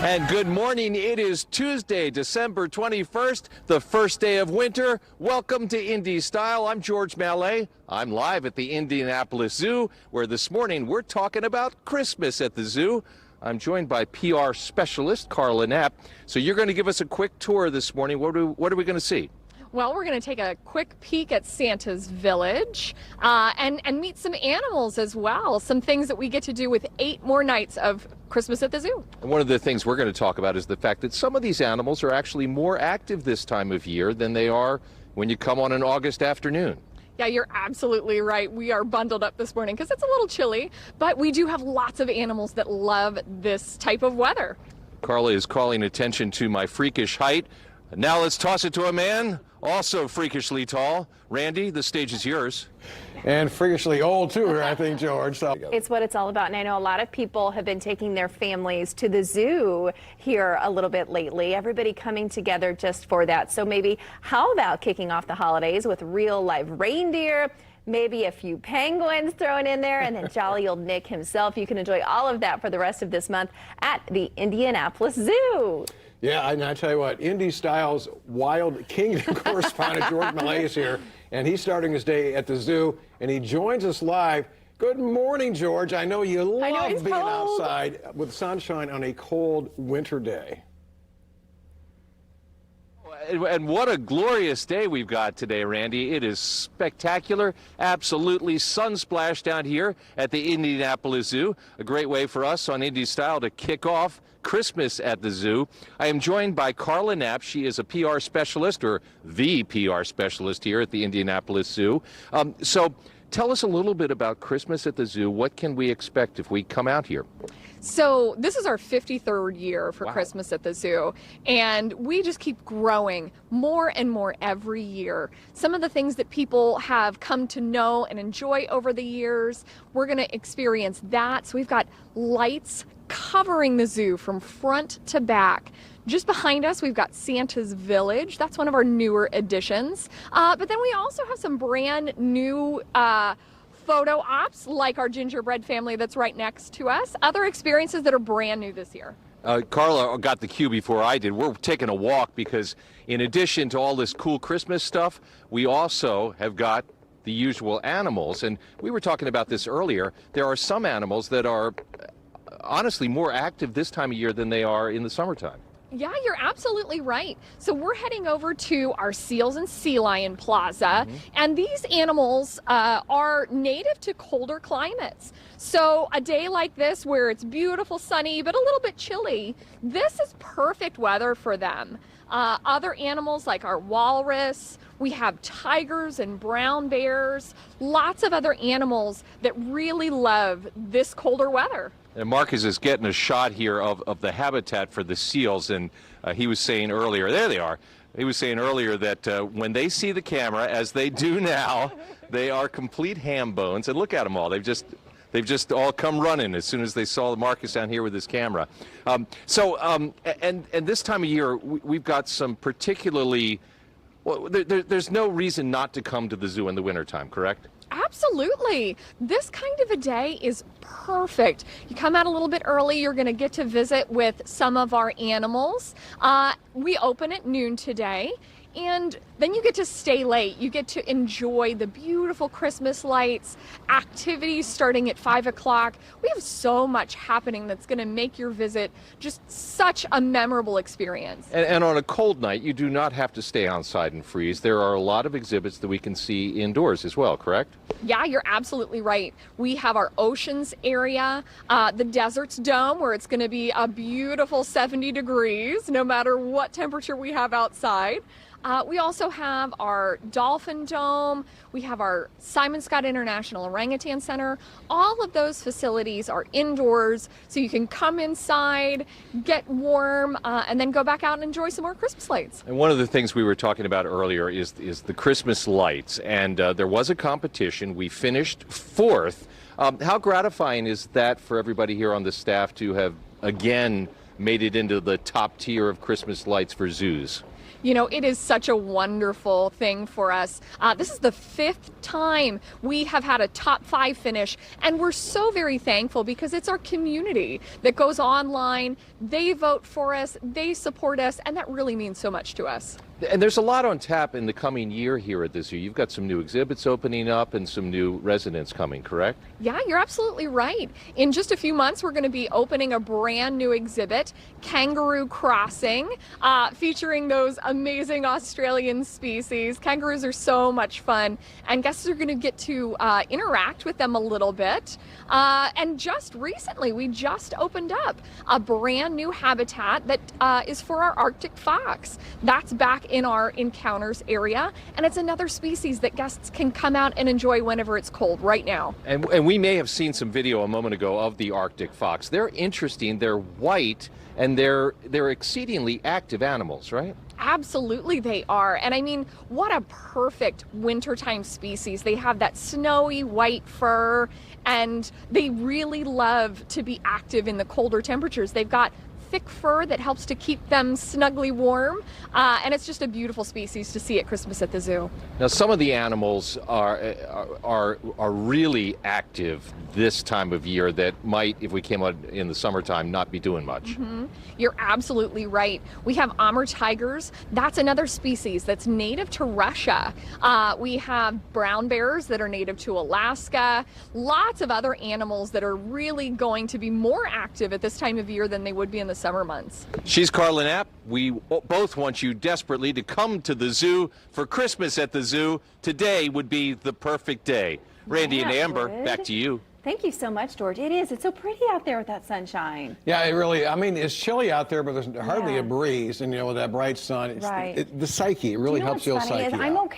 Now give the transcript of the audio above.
And good morning. It is Tuesday, December 21st, the first day of winter. Welcome to Indy Style. I'm George Mallet. I'm live at the Indianapolis Zoo, where this morning we're talking about Christmas at the zoo. I'm joined by PR specialist Carla Knapp. So you're going to give us a quick tour this morning. What are we going to see? Well, we're going to take a quick peek at Santa's village and meet some animals as well. Some things that we get to do with 8 more nights of Christmas at the zoo. And one of the things we're going to talk about is the fact that some of these animals are actually more active this time of year than they are when you come on an August afternoon. Yeah, you're absolutely right. We are bundled up this morning because it's a little chilly, but we do have lots of animals that love this type of weather. Carla is calling attention to my freakish height. Now let's toss it to a man, also freakishly tall. Randy, the stage is yours. And freakishly old, too, I think, George. So. It's what it's all about, and I know a lot of people have been taking their families to the zoo here a little bit lately. Everybody coming together just for that. So maybe how about kicking off the holidays with real live reindeer, maybe a few penguins thrown in there, and then jolly old Nick himself. You can enjoy all of that for the rest of this month at the Indianapolis Zoo. Yeah, and I tell you what, Indy Style's Wild Kingdom correspondent George Mallet is here, and he's starting his day at the zoo, and he joins us live. Good morning, George. I know you love being outside with sunshine on a cold winter day. And what a glorious day we've got today, Randy. It is spectacular, absolutely sun-splashed down here at the Indianapolis Zoo. A great way for us on Indy Style to kick off Christmas at the zoo. I am joined by Carla Knapp. She is a PR specialist, or the PR specialist here at the Indianapolis Zoo. So tell us a little bit about Christmas at the zoo. What can we expect if we come out here? So this is our 53rd year for Christmas at the zoo, and we just keep growing more and more every year. Some of the things that people have come to know and enjoy over the years, we're going to experience that. So we've got lights covering the zoo from front to back. Just behind us, we've got Santa's Village. That's one of our newer additions. But then we also have some brand new photo ops, like our gingerbread family that's right next to us. Other experiences that are brand new this year. Carla got the cue before I did. We're taking a walk because in addition to all this cool Christmas stuff, we also have got the usual animals. And we were talking about this earlier. There are some animals that are honestly more active this time of year than they are in the summertime. Yeah, you're absolutely right. So we're heading over to our Seals and Sea Lion Plaza, and these animals are native to colder climates. So a day like this where it's beautiful, sunny, but a little bit chilly, this is perfect weather for them. Other animals like our walrus, we have tigers and brown bears, lots of other animals that really love this colder weather. And Marcus is getting a shot here of the habitat for the seals, and he was saying earlier, there they are, he was saying earlier that when they see the camera, as they do now, they are complete ham bones, and look at them all, they've just all come running as soon as they saw Marcus down here with his camera. And this time of year, we've got some particularly, well, there's no reason not to come to the zoo in the wintertime, correct? Absolutely. This kind of a day is perfect. You come out a little bit early, you're going to get to visit with some of our animals. We open at noon today, and then you get to stay late. You get to enjoy the beautiful Christmas lights, activities starting at 5 o'clock. We have so much happening that's going to make your visit just such a memorable experience. And on a cold night, you do not have to stay outside and freeze. There are a lot of exhibits that we can see indoors as well, correct? Yeah, you're absolutely right. We have our oceans area, the Deserts Dome, where it's going to be a beautiful 70 degrees, no matter what temperature we have outside. We also have our Dolphin Dome. We have our Simon Scott International Orangutan Center. All of those facilities are indoors, so you can come inside, get warm, and then go back out and enjoy some more Christmas lights. And one of the things we were talking about earlier is the Christmas lights. And there was a competition. We finished 4th. How gratifying is that for everybody here on the staff to have, again, made it into the top tier of Christmas lights for zoos? You know, it is such a wonderful thing for us. This is the 5th time we have had a top 5 finish, and we're so very thankful because it's our community that goes online. They vote for us, they support us, and that really means so much to us. And there's a lot on tap in the coming year here at the zoo. You've got some new exhibits opening up and some new residents coming, correct? Yeah, you're absolutely right. In just a few months, we're going to be opening a brand new exhibit, Kangaroo Crossing, featuring those amazing Australian species. Kangaroos are so much fun, and guests are going to get to interact with them a little bit. And just recently, we just opened up a brand new habitat that is for our Arctic fox. That's back in our encounters area, and it's another species that guests can come out and enjoy whenever it's cold right now. And we may have seen some video a moment ago of the Arctic fox. They're interesting, they're white, and they're exceedingly active animals, right? Absolutely they are. And I mean, what a perfect wintertime species. They have that snowy white fur, and they really love to be active in the colder temperatures. They've got thick fur that helps to keep them snugly warm, and it's just a beautiful species to see at Christmas at the zoo. Now, some of the animals are really active this time of year that might, if we came out in the summertime, not be doing much. Mm-hmm. You're absolutely right. We have Amur tigers. That's another species that's native to Russia. We have brown bears that are native to Alaska. Lots of other animals that are really going to be more active at this time of year than they would be in the summer months. She's Carla Knapp. We both want you desperately to come to the zoo for Christmas at the zoo. Today would be the perfect day. Randy and Amber, back to you. Thank you so much, George. It is. It's so pretty out there with that sunshine. Yeah, it really, I mean, it's chilly out there, but there's hardly a breeze, and, you know, with that bright sun, it's, Right. the psyche, it really helps your psyche out. I'm okay.